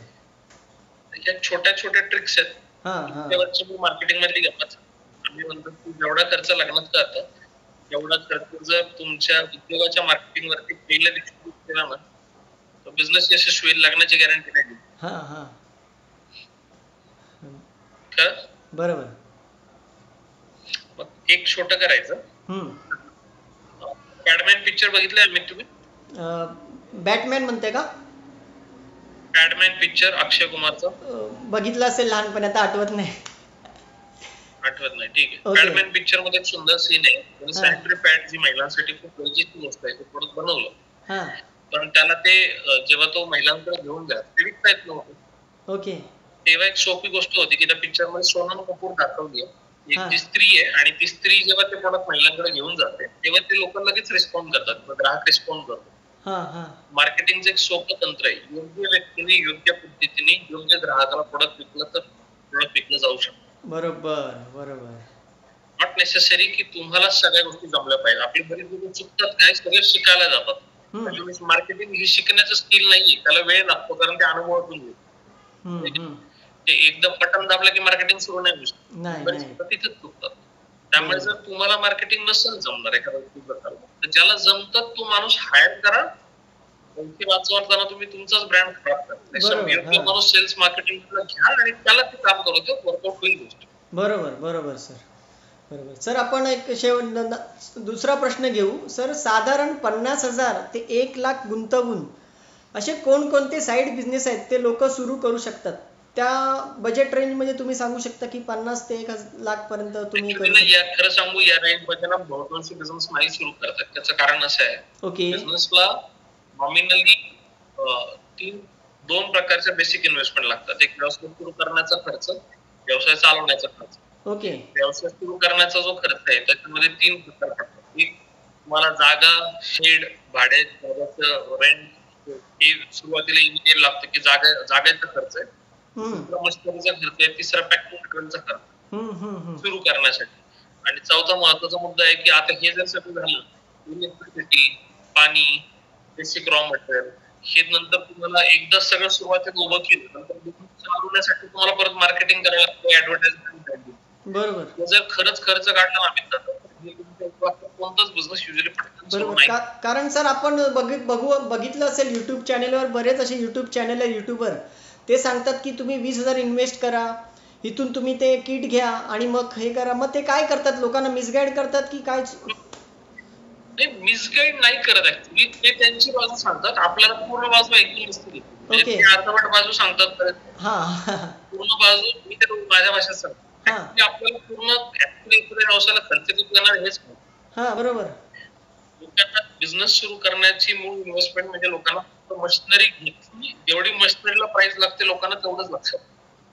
ह्या छोट्या छोट्या ट्रिक्स आहेत. त्यावरची मार्केटिंग मध्ये गमत. आम्ही म्हणतो की जेवढा खर्च लग्नात करतात एवढा खर्च जर तुमच्या उद्योगाच्या मार्केटिंग वरती पहिल्या दिवशी केला ना, तर बिझनेस यशस्वी होईल. लग्नाची गॅरंटी नाही. बरोबर. मग एक छोटं करायचं. बॅटमॅन पिक्चर बघितलाय अमित तुम्ही? बॅटमॅन म्हणते का? बॅटमॅन पिक्चर अक्षय कुमारचा बघितलं असेल लहानपणी, आता आठवत नाही. ठीक आहे. बॅटमॅन पिक्चर मध्ये एक सुंदर सीन आहे. सॅनिटरी पॅड जी महिलांसाठी खूप गरजेची गोष्ट आहे, ते प्रोडक्ट बनवलं, पण त्याला ते जेव्हा तो महिलांकडे घेऊन जा ते विकता येत नव्हतं. ओके. तेव्हा एक सोपी गोष्ट होती की त्या पिक्चर मध्ये सोनम कपूर दाखवली आहे, एक जी स्त्री आहे, आणि ती स्त्री जेव्हा ते प्रोडक्ट महिलांकडे घेऊन जाते तेव्हा ते लोक लगेच रिस्पॉन्ड करतात, ग्राहक रिस्पॉन्ड करतो. मार्केटिंगचं एक सोपं तंत्र आहे. योग्य व्यक्तीने योग्य पद्धतीने योग्य ग्राहकाला प्रोडक्ट विकलं तर प्रोडक्ट विकलं जाऊ शकतं. बरोबर. नॉट नेसेसरी की तुम्हाला सगळ्या गोष्टी जमल्या पाहिजे. आपली बरीच लोक चुकतात काय, सगळे शिकायला जातात. मार्केटिंग ही शिकण्याचं स्किल नाहीये, त्याला वेळ लागतो कारण ते अनुभवातून येईल. ते एकदम बटन दाबलं की मार्केटिंग सुरू नाही होऊ शकत, तिथेच चुकतात. त्यामुळे जर तुम्हाला मार्केटिंग नसेल जमणार एखादा तर ज्याला जमतं तो माणूस हायर करा, पैसे वाचवताना तुम्ही तुमचाच ब्रँड खराब करा. माणूस सेल्स मार्केटिंग घ्या आणि त्याला ते काम करू दे, वर्कआउट होईल गोष्ट. बरोबर बरोबर सर, बरोबर सर. आपण एक दुसरा प्रश्न घेऊ सर. साधारण 50,000 ते 1,00,000 गुंतवून असे कोणकोणते साईड बिझनेस आहेत ते लोक सुरू करू शकतात? त्या बजेट रेंज मध्ये तुम्ही सांगू शकता की 50 ते 1,00,000 पर्यंत तुम्ही खरं सांगू या रेंज मध्ये ना बहुतांश बिझनेस नाही सुरू करतात. त्याचं कारण असं आहे, ओके, बिझनेसला नॉमिनली दोन प्रकारच्या बेसिक इन्व्हेस्टमेंट लागतात. एक व्यवसाय सुरू करण्याचा खर्च, व्यवसाय चालवण्याचा खर्च. ओके, व्यवसाय सुरू करण्याचा जो खर्च आहे त्याच्यामध्ये 3 प्रकार पडतात. एक तुम्हाला जागा, शेड, भाडे, रेंट हे सुरुवातीला इनिशियल लागतं की जागेचा खर्च आहे. दुसरा मशिनरीचा खर्च आहे. तिसरा पॅकिंग मटेरियलचा खर्च सुरू करण्यासाठी. आणि चौथा महत्वाचा मुद्दा आहे की आता हे जर सगळं झालं, इलेक्ट्रिसिटी, पाणी, बेसिक रॉ मटेरियल, हे नंतर तुम्हाला एकदा सगळं सुरुवातीला उभं केलं नंतर चालवण्यासाठी तुम्हाला परत मार्केटिंग करायला लागतं, ऍडव्हर्टाइजमेंट. बरोबर. जर खरंच खर्च काढला ना कोणताच बिझनेस युजली बरोबर. कारण सर आपण बघितलं असेल युट्यूब चॅनेलवर, बरेच असे युट्यूब चॅनेल आहे, युट्यूबर ते सांगतात की तुम्ही 20,000 इन्व्हेस्ट करा, इथून तुम्ही ते किट घ्या आणि मग हे करा. मग ते काय करतात, लोकांना मिसगाईड करतात की काय? मिसगाईड नाही करत ऍक्च्युअली, ते त्यांची बाजू सांगतात, आपल्याला पूर्ण बाजू ऐकून नसते. अर्धवट बाजू सांगतात, पूर्ण बाजू मी तर माझ्या भाषेत सांगतो. आपल्याला पूर्ण व्यवसायाला खर्च किती करणार हेच बरोबर. लोकांना बिझनेस सुरू करण्याची मूळ इन्व्हेस्टमेंट म्हणजे लोकांना मशिनरी घेतली, जेवढी मशिनरीला प्राइस लागते लोकांना तेवढंच लक्षात.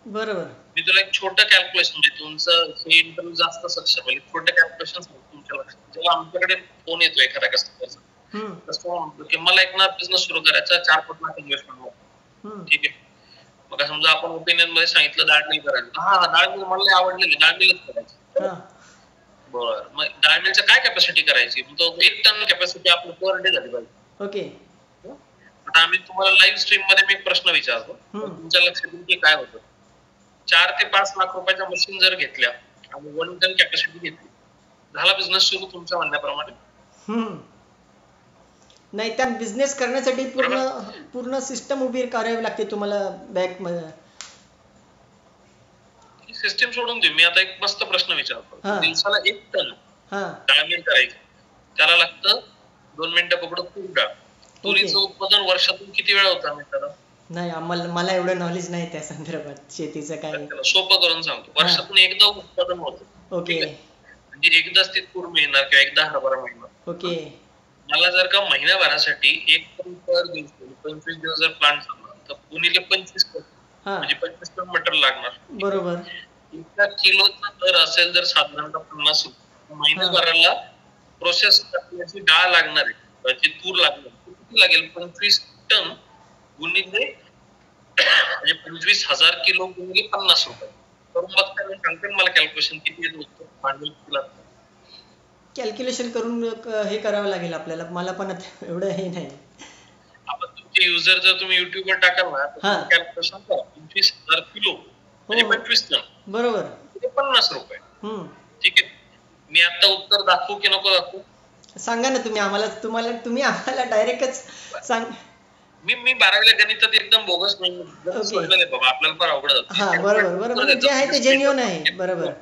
बरोबर. मी तुला एक छोटं कॅल्क्युलेशन म्हणजे तुमचं हे इंटरव्ह्यू जास्त सक्सेस होईल. छोटं कॅल्क्युलेशन तुमच्या लक्षात. जेव्हा आमच्याकडे फोन येतो एखाद्या कस्टमरचा, कस्टमर म्हणतो की मला एक ना बिझनेस सुरू करायचा, 4-5 लाख इन्व्हेस्टमेंट. ठीक आहे, मग समजा आपण ओपिनियन मध्ये सांगितलं डाळ मिल करायचं. डाळ मिल मला आवडलेली, डाळ मिलच करायची. बरं, मग डाळ मिलच्या काय कॅपॅसिटी करायची? तो 1 टन कॅपॅसिटी आपली पर डे झाली पाहिजे. ओके. आता आम्ही तुम्हाला लाईव्ह स्ट्रीम मध्ये मी प्रश्न विचारतो, तुमच्या लक्षात येईल की काय होतं. 4 ते 5 लाख रुपयाच्या मशीन जर घेतल्या आणि 1 टन कॅपॅसिटी घेतली, झाला बिझनेस सुरू तुमच्या म्हणण्याप्रमाणे. नाही, त्या बिझनेस करण्यासाठी पूर्ण सिस्टम उभी करावी लागते तुम्हाला बॅक मध्ये. सिस्टम सोडून देऊ, मी आता एक मस्त प्रश्न विचारतो. दिवसाला 1 टन डाळ मिल करायची, त्याला लागतं 2 मिनिटं पकडून तूर डाळ. तुरीचं उत्पादन वर्षातून किती वेळा होतं आम्ही त्याला? नाही, मला एवढं नॉलेज नाही त्या संदर्भात शेतीचं काय. सोपं करून सांगतो, वर्षातून एकदा उत्पादन होतं. ओके. म्हणजे एकदाच ते तूर मिळणार किंवा एकदा हरभरा मिळणार. ओके. मला जर का महिन्याभरासाठी 1 टन पर दिवस 25 दिवस जर प्लांट चालला तर गुणिले 25 म्हणजे 25 टन मटेरियल लागणार. बरोबर. 1 किलोचा दर असेल जर साधारणतः 50 रुपये, महिन्याभराला प्रोसेस करण्याची डाळ लागणार आहे, तूर लागणार, किती लागेल? 25 टन गुणिले म्हणजे 25,000 किलो गुणिले 50 रुपये. करून बघता मी सांगते मला कॅल्क्युलेशन किती येत होतं भांडवल. कॅल्क्युलेशन करून हे करावं लागेल आपल्याला, मला पण एवढं हे नाही. आपण तुमचे युजर जर तुम्ही युट्यूबवर टाकाल ना तर कॅल्क्युलेशन करा, 25,000 किलो म्हणजे 25 टन, बरोबर, 50 रुपये. ठीक आहे, मी आता उत्तर दाखवू की नको दाखवू? सांगा ना तुम्ही आम्हाला डायरेक्टच सांग. मी 12वीला गणितात एकदम बोगस नाही बाबा, आपल्याला फार अवघड जातं. बरोबर, जे आहे ते जेन्युइन आहे. बरोबर.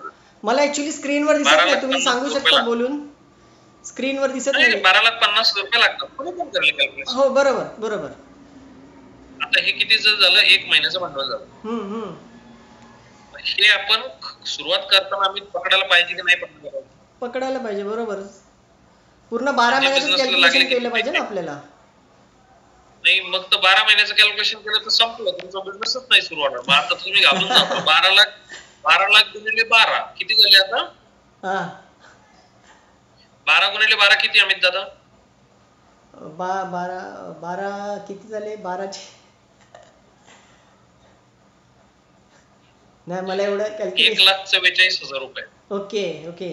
मला ऍक्च्युली स्क्रीनवर दिसत नाही, तुम्ही सांगू शकता बोलून? स्क्रीनवर दिसत नाही. 12,50,000 लागतात. हो, बरोबर. आता हे किती झालं? 1 महिन्याचं भांडवल झालं. हे आपण सुरुवात करताना आम्ही पकडायला पाहिजे की नाही पकडायला पाहिजे. बरोबर. पूर्ण 12 महिन्याचं कॅल्क्युलेशन केलं पाहिजे ना आपल्याला. नाही, मग तर 12 महिन्याचं कॅल्क्युलेशन केलं तर संपलं, तुमचा बिझनेसच नाही सुरू होणार. मग आता तुम्ही घालून जातो 12 लाख गुणिले 12 किती झाले आता? 12 गुणिले 12 किती अमित दादा? 12 किती झाले? 12चे नाही, मला एवढं कॅल्क्युलेशन. 1,44,000 रुपये. ओके.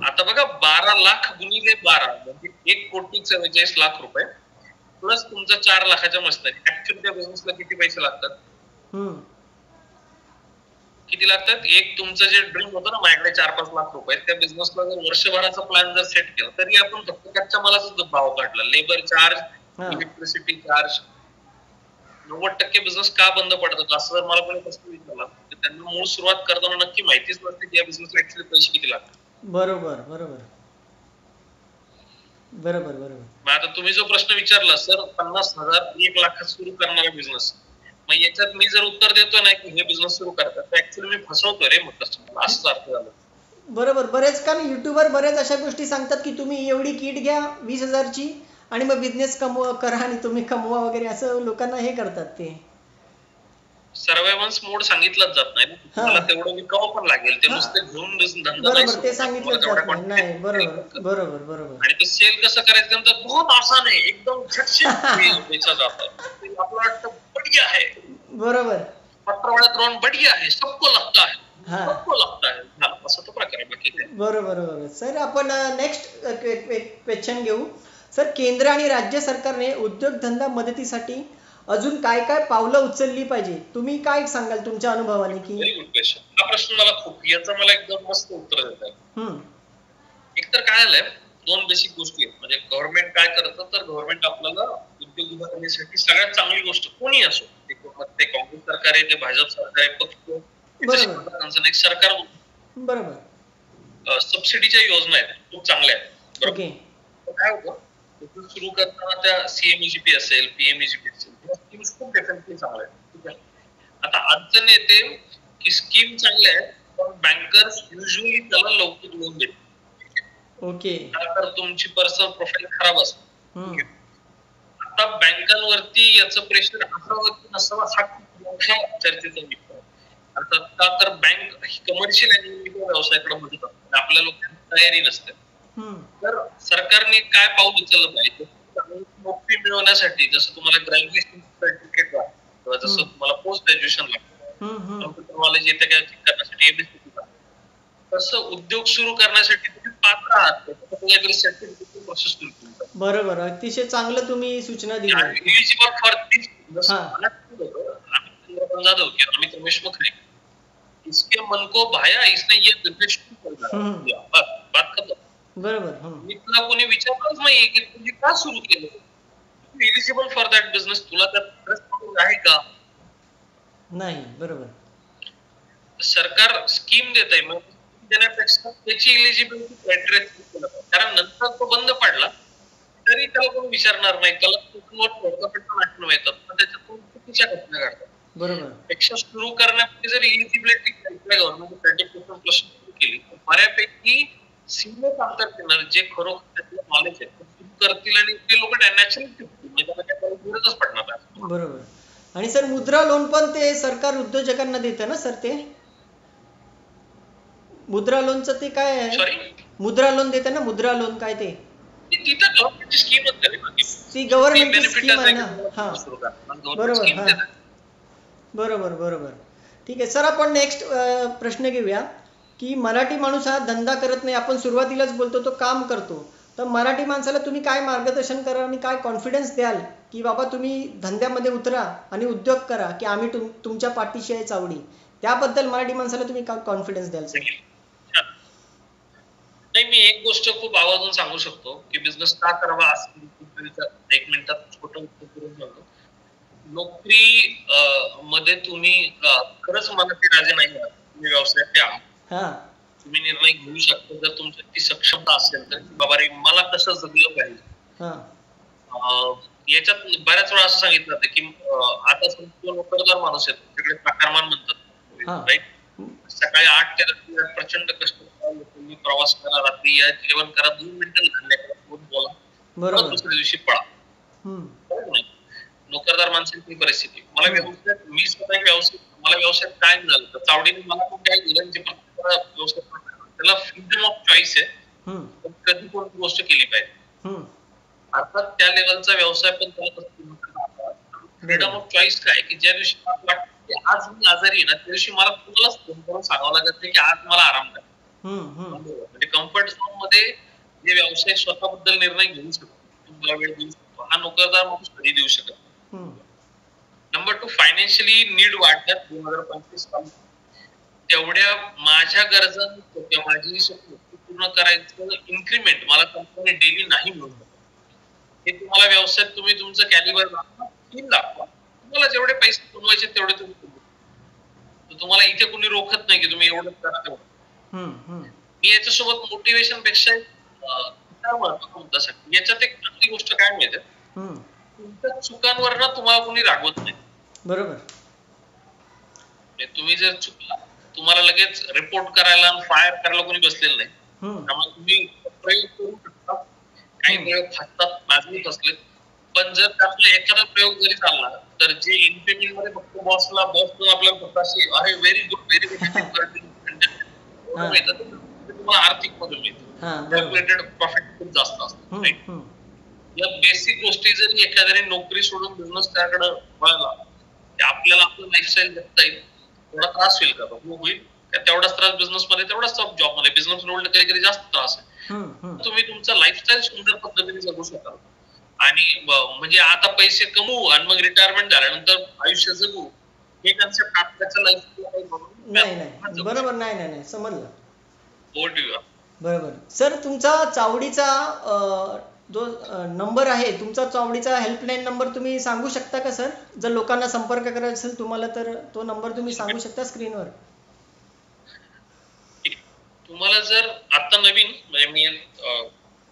आता बघा, 12 लाख गुणिले 12 म्हणजे 1,44,00,000 रुपये प्लस तुमचा 4 लाखाच्या मशिनरी. ऍक्च्युअली त्या बिझनेसला किती पैसे लागतात? किती लागतात? एक तुमचं जे ड्रीम होतं ना माझ्याकडे 4-5 लाख रुपये, त्या बिझनेसला जर वर्षभराचा प्लॅन जर सेट केला तरी आपण फक्त कच्च्या मालाचा भाव काढला, labour charge, electricity charge, 90% business का बंद पडतात असं जर मला कोणी प्रश्न विचारला तर त्यांना मूळ सुरुवात करताना नक्की माहितीच नसते की या बिझनेसला ऍक्च्युअली पैसे किती लागतात. बरोबर बरोबर बरोबर बरोबर. मग आता तुम्ही जो प्रश्न विचारला सर 50,000 1 लाखात सुरू करणारा बिझनेस, मग याच्यात मी जर उत्तर देतोय ना की हे बिझनेस सुरू करतात तर ऍक्च्युअली मी फसवतोय रे मग कस्टमर, असंच अर्थ झालं. बरोबर. बरेच कारण युट्यूबर बरेच अशा गोष्टी सांगतात की तुम्ही एवढी किट घ्या 20,000ची आणि मग बिझनेस करा आणि तुम्ही कमवा वगैरे, असं लोकांना हे करतात ते. सर्व्हायव्हन्स मोड सांगितलंच जात नाही ना, तुम्हाला तेवढं विकावं पण लागेल, ते नुसते घेऊन धंदा बरोबर ते सांगितलं जात नाही. बरोबर बरोबर बरोबर. आणि ते सेल कसं करायचं तर बहुत आसान आहे, एकदम झटशेट बेचा जातं, आपलं वाटतं बढिया आहे. बरोबर. पत्रावळ्यात राहून बढिया आहे, सबको लगता है, सबको लगता है, असं तो प्रकार आहे. बाकी बरोबर बरोबर. सर आपण नेक्स्ट क्वेश्चन घेऊ. सर केंद्र आणि राज्य सरकारने उद्योगधंदा मदतीसाठी अजून काय काय पावलं उचलली पाहिजे, तुम्ही काय सांगाल तुमच्या अनुभवाने? की व्हेरी गुड क्वेश्चन. हा प्रश्न मला खूप, याचं मला एकदम मस्त उत्तर देत आहे. एकतर काय झालंय, दोन बेसिक गोष्टी आहेत. म्हणजे गव्हर्नमेंट काय करतं तर गव्हर्नमेंट आपल्याला उद्योग उभा करण्यासाठी सगळ्यात चांगली गोष्ट कोणी असो, ते काँग्रेस सरकार आहे, ते भाजप सरकार आहे, पक्ष सरकार, बरोबर, सबसिडीच्या योजना आहेत खूप चांगल्या आहेत. बरोबर. काय होतं सुरू करताना त्या सीएमईजीपी असेल, पीएमईजीपी असेल, खूप डेफिनेटली चांगल्या आहेत. ठीक आहे. आता अडचण येते की स्कीम चांगल्या आहेत पण बँकर्स युजली त्याला लवकर लोन देतात. ओके. तर तुमची पर्सनल प्रोफाईल खराब असते. आता बँकांवरती याचं प्रेशर असावं की नसावं हा मोठ्या चर्चेचा विषय आहे. अर्थात का तर बँक कमर्शियल व्यवसायाकडे म्हणतात, आपल्या लोकांची तयारी नसते. तर सरकारने काय पाऊल उचललं पाहिजे, नोकरी मिळवण्यासाठी जसं तुम्हाला ग्रॅज्युएशन सर्टिफिकेट लागतं किंवा जसं तुम्हाला पोस्ट ग्रॅज्युएशन लागतं, कम्प्युटर नॉलेज येते काय करण्यासाठी एमएससी लागतं, तसं उद्योग सुरू करण्यासाठी तुम्ही पात्र आहात काहीतरी सर्टिफिकेट प्रोसेस सुरू केली. बरोबर. अतिशय चांगलं तुम्ही सूचना दिली. एलिजिबल फॉर दिस जाधव की अमित देशमुख ने इसके मन को भाया, इसने ये बिजनेस शुरू कर बात खत्म. बरोबर. मी तुला कोणी विचारलंच नाही की तुम्ही का सुरू केलं, एलिजिबल फॉर दॅट बिझनेस, तुला त्यात आहे का नाही. बरोबर. सरकार स्कीम देत आहे, मग देण्यापेक्षा त्याची एलिजिबिलिटी क्रायटेरिया, कारण नंतर तो बंद पडला तरी त्याला कोणी विचारणार नाही, त्याला येतात पण त्याच्यातून चुकीच्या घटना घडतात. बरोबर. पेक्षा सुरू करण्यासाठी जर एलिजिबिलिटी गव्हर्नमेंट सर्टिफिकेशन प्लस सुरू केली तर बऱ्यापैकी सिनियर कामगार जे खरोखर नॉलेज आहे सुरू करतील आणि ते लोक नॅचरली शिकतील, म्हणजे त्याला काही गरजच पडणार नाही. बरोबर. आणि सर मुद्रा लोन पण ते सरकार उद्योजकांना देतं ना सर, ते मुद्रा लोनचं ते काय आहे? सॉरी, मुद्रा लोन देते ना, मुद्रा लोन काय ते तिथं गव्हर्नमेंटची स्कीमच आहे, ती गव्हर्नमेंटची स्कीम आहे ना. हा बरोबर. हा बरोबर बरोबर. ठीक आहे सर, आपण नेक्स्ट प्रश्न घेऊया की मराठी माणूस हा धंदा करत नाही, आपण सुरुवातीलाच बोलतो तो काम करतो, तर मराठी माणसाला तुम्ही काय मार्गदर्शन करा आणि काय कॉन्फिडन्स द्याल की बाबा तुम्ही धंद्यामध्ये उतरा आणि उद्योग करा, की आम्ही तुमच्या पाठीशी आहे चावडी, त्याबद्दल मराठी माणसाला तुम्ही काय कॉन्फिडन्स द्याल सर? नाही, मी एक गोष्ट खूप आवर्जून सांगू शकतो की बिझनेस का करावा असं एक मिनिटात छोटं उत्तर करून सांगतो. नोकरी मध्ये तुम्ही खरंच मनाचे राजे नाही आहात, तुम्ही व्यवसायात आहात, तुम्ही निर्णय घेऊ शकता जर तुमची सक्षमता असेल तर बाबा रे मला कसं जगलं पाहिजे. याच्यात बऱ्याच वेळा असं सांगितलं जातं की आता नोकरदार माणूस आहेत तिकडे प्रकारमान म्हणतात, राईट. सकाळी 8 ते रात्री 8 प्रचंड कष्ट तुम्ही प्रवास करा, रात्री या, जेवण करा, 2 मिनिटं बोला, दुसऱ्या दिवशी पळा. नोकरदार माणसाची परिस्थिती. मला व्यवसायात, मी स्वतः मला व्यवसायात काय झालं तर चावडीने मला पण काय दिलं जे व्यवसाय त्याला फ्रीडम ऑफ चॉईस आहे, कधी कोणती गोष्ट केली पाहिजे. अर्थात त्या लेवलचा व्यवसाय पण त्याला फ्रीडम ऑफ चॉईस काय की ज्या दिवशी मला वाटतं की आज मी आजारी आहे ना त्या दिवशी मला कुणालाच फोन करून सांगावं लागत नाही की आज मला आराम करा. म्हणजे कम्फर्ट झोन मध्ये जे व्यवसाय स्वतःबद्दल निर्णय घेऊ शकतो, तुम्हाला वेळ देऊ शकतो, हा नोकरदार माणूस कधी देऊ शकत. नंबर 2, फायनान्शियली नीड वाढल्यात 2025 तेवढ्या माझ्या गरजा किंवा माझी पूर्ण करायचं इन्क्रीमेंट मला कंपनी डेली नाही मिळून हे तुम्हाला व्यवसायात तुम्ही तुमचं कॅलिबर दाखवा. तुम्हाला जेवढे पैसे कमवायचे तेवढे तुम्ही तुम्हाला इथे कोणी रोखत नाही की तुम्ही एवढंच करा तेवढं. मी याच्यासोबत मोटिवेशन पेक्षा मुद्दासाठी याच्यात एक चांगली गोष्ट काय माहिती तुमच्या चुकांवर ना तुम्हाला कोणी रागवत नाही. बरोबर. तुम्ही जर चुकला तुम्हाला लगेच रिपोर्ट करायला फायर करायला कोणी बसलेलं नाही. त्यामुळे तुम्ही प्रयोग करू शकता. काही प्रयोग फसतात, माझेही फसले. पण जर त्यातला एखादा प्रयोग जरी चालला तर जे इन्क्रिमेंट मध्ये फक्त बॉस आपल्याला फक्त अशी अरे व्हेरी गुड तुम्हाला आर्थिक मदत मिळते. कॅल्क्युलेटेड प्रॉफिट खूप जास्त असतं. या बेसिक गोष्टी जरी एखाद्याने नोकरी सोडून बिझनेस त्याकडे वळला आपल्याला आपलं लाईफस्टाईल जगता येईल. थोडा त्रास होईल का होईल तेवढाच त्रास बिझनेस मध्ये तेवढाच जॉब मध्ये. बिझनेस रोल कधी जास्त त्रास आहे. तुम्ही तुमचं लाईफस्टाईल सुंदर पद्धतीने जगू शकाल आणि म्हणजे आता पैसे कमवू आणि मग रिटायरमेंट झाल्यानंतर आयुष्य जगू हे कन्सेप्ट आपल्याच्या लाईफ बरोबर नाही समजलं. बरोबर. सर तुमचा चावडीचा जो नंबर आहे तुमचा चावडीचा हेल्पलाईन नंबर तुम्ही सांगू शकता का सर? जर लोकांना संपर्क करायचा असेल तुम्हाला तर तो नंबर तुम्ही सांगू शकता स्क्रीनवर. तुम्हाला जर आता नवीन म्हणजे मी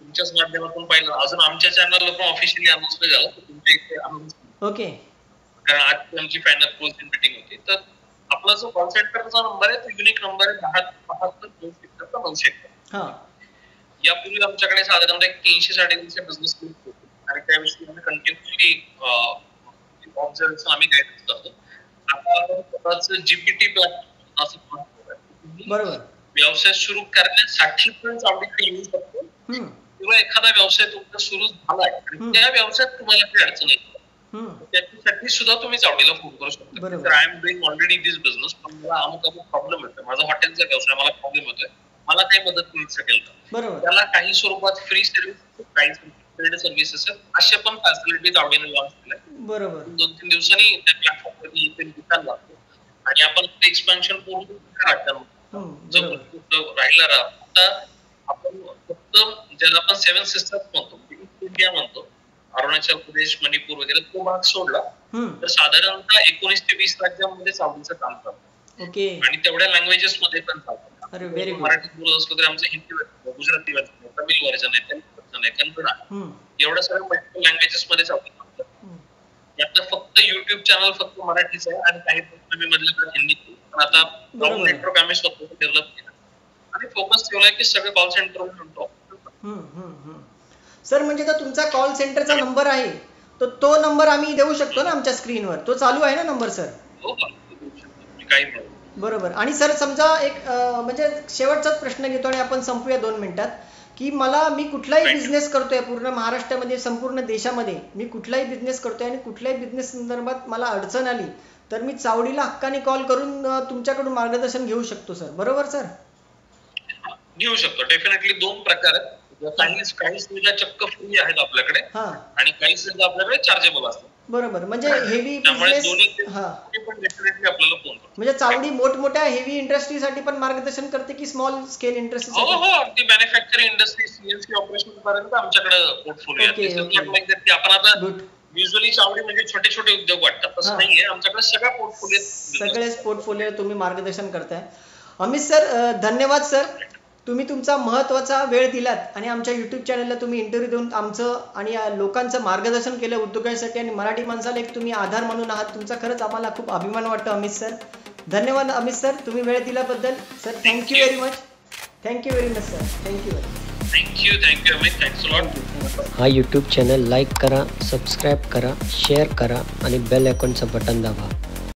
तुमच्याच माध्यमातून पाहिलं अजून आमच्या चॅनलला पण ऑफिशियली अनाउन्स नाही झालं तुमच्या इथे अनाउन्स. ओके. कारण आज आमची फायनल क्लोजिंग मीटिंग होती. तर आपला जो कॉल सेंटरचा नंबर आहे तो युनिक नंबर आहे 1072 यापूर्वी आमच्याकडे साधारणतः 300-350 बिझनेस ग्रुप होते आणि त्याविषयी आम्ही कंटिन्युअसली ऑब्झर्वेशन आम्ही गाईडन्स करतो. आता आपण स्वतःचं जीपीटी प्लॅटफॉर्म असं बरोबर व्यवसाय सुरू करण्यासाठी पण चावडीकडे येऊ शकतो किंवा एखादा व्यवसाय तुमचा सुरू झालाय आणि त्या व्यवसायात तुम्हाला काही अडचण येते त्याच्यासाठी सुद्धा तुम्ही चावडीला फोन करू शकता. तर I am doing already this business पण मला अमुक प्रॉब्लेम येतोय. माझा हॉटेलचा व्यवसाय मला प्रॉब्लेम येतोय. मला काही मदत मिळू शकेल का? त्याला काही स्वरूपात फ्री सर्व्हिस काही पेड सर्व्हिसेस आहेत अशा पण फॅसिलिटी चावडीने लॉन्च केल्या. बरोबर. 2-3 दिवसांनी त्या प्लॅटफॉर्मवरती दिसायला लागतो आणि आपण एक्सपान्शन पूर्ण करायचं राहिला आता आपण फक्त ज्याला आपण 7 सिस्टर्स म्हणतो इंडिया म्हणतो अरुणाचल प्रदेश मणिपूर वगैरे तो भाग सोडला तर साधारणतः 19 ते 20 राज्यांमध्ये चावडीचं काम चालतं. आणि तेवढ्या लँग्वेजेस मध्ये पण चालतं. मराठी बोलत असलो तरी आमचं हिंदी गुजराती वर्जन आहे, तमिळ वर्जन आहे, तेलुगू वर्जन आहे, कन्नड आहे, एवढ्या सगळ्या मल्टिपल लँग्वेजेस मध्ये चावडी चालतं. यातलं फक्त युट्यूब चॅनल फक्त मराठीच आहे आणि काही मधलं हिंदी. पण आता नेटवर्क आम्ही स्वतः डेव्हलप केलं आणि फोकस ठेवलाय की सगळे कॉल सेंटर म्हणतो. सर म्हणजे तुमचा कॉल सेंटरचा नंबर आहे तर तो नंबर आम्ही देऊ शकतो ना आमच्या स्क्रीनवर? तो चालू आहे ना नंबर सर? हो काही नाही. बरोबर. आणि सर समजा एक म्हणजे शेवटचाच प्रश्न घेतो आणि आपण संपूया 2 मिनिटात की मी कुठलाही बिझनेस करतोय पूर्ण महाराष्ट्रामध्ये संपूर्ण देशामध्ये मी कुठलाही बिझनेस करतोय आणि कुठल्याही बिझनेस संदर्भात मला अडचण आली तर मी चावडीला हक्काने कॉल करून तुमच्याकडून मार्गदर्शन घेऊ शकतो सर. बरोबर सर? घेऊ शकतो. डेफिनेटली 2 प्रकार आहेत. काही सुविधा चक्क फ्री आहेत आपल्याकडे आणि काही सुविधा आपल्याकडे चार्जेबल असतात. बरोबर. म्हणजे हेवी बिझनेस आपल्याला फोन करतो. म्हणजे चावडी मोठमोठ्या हेवी इंडस्ट्रीसाठी पण मार्गदर्शन करते की स्मॉल स्केल इंडस्ट्री? हो अगदी मॅन्युफॅक्चरिंग इंडस्ट्री सीएनसी ऑपरेशन पर्यंत आमच्याकडे पोर्टफोलिओ आहे. आपण आता युजली चावडी म्हणजे छोटे छोटे उद्योग वाटतात तसं नाहीये. आमच्याकडे सगळेच पोर्टफोलिओ तुम्ही मार्गदर्शन करताय. अमित सर धन्यवाद सर. तुम्ही तुमचा महत्त्वाचा वेळ दिलात आणि आमच्या युट्यूब चॅनलला तुम्ही इंटरव्ह्यू देऊन आमचं आणि लोकांचं मार्गदर्शन केलं उद्योगासाठी आणि मराठी माणसाला एक तुम्ही आधार म्हणून आहात. तुमचा खरंच आम्हाला खूप अभिमान वाटतो अमित सर. धन्यवाद अमित सर तुम्ही वेळ दिल्याबद्दल. Sir thank you very much. Thank you very much sir. Thank you Amit. Thanks a lot. हा यूट्यूब चॅनल लाईक करा, सबस्क्राईब करा, शेअर करा आणि बेल आयकॉनचं बटन दाबा.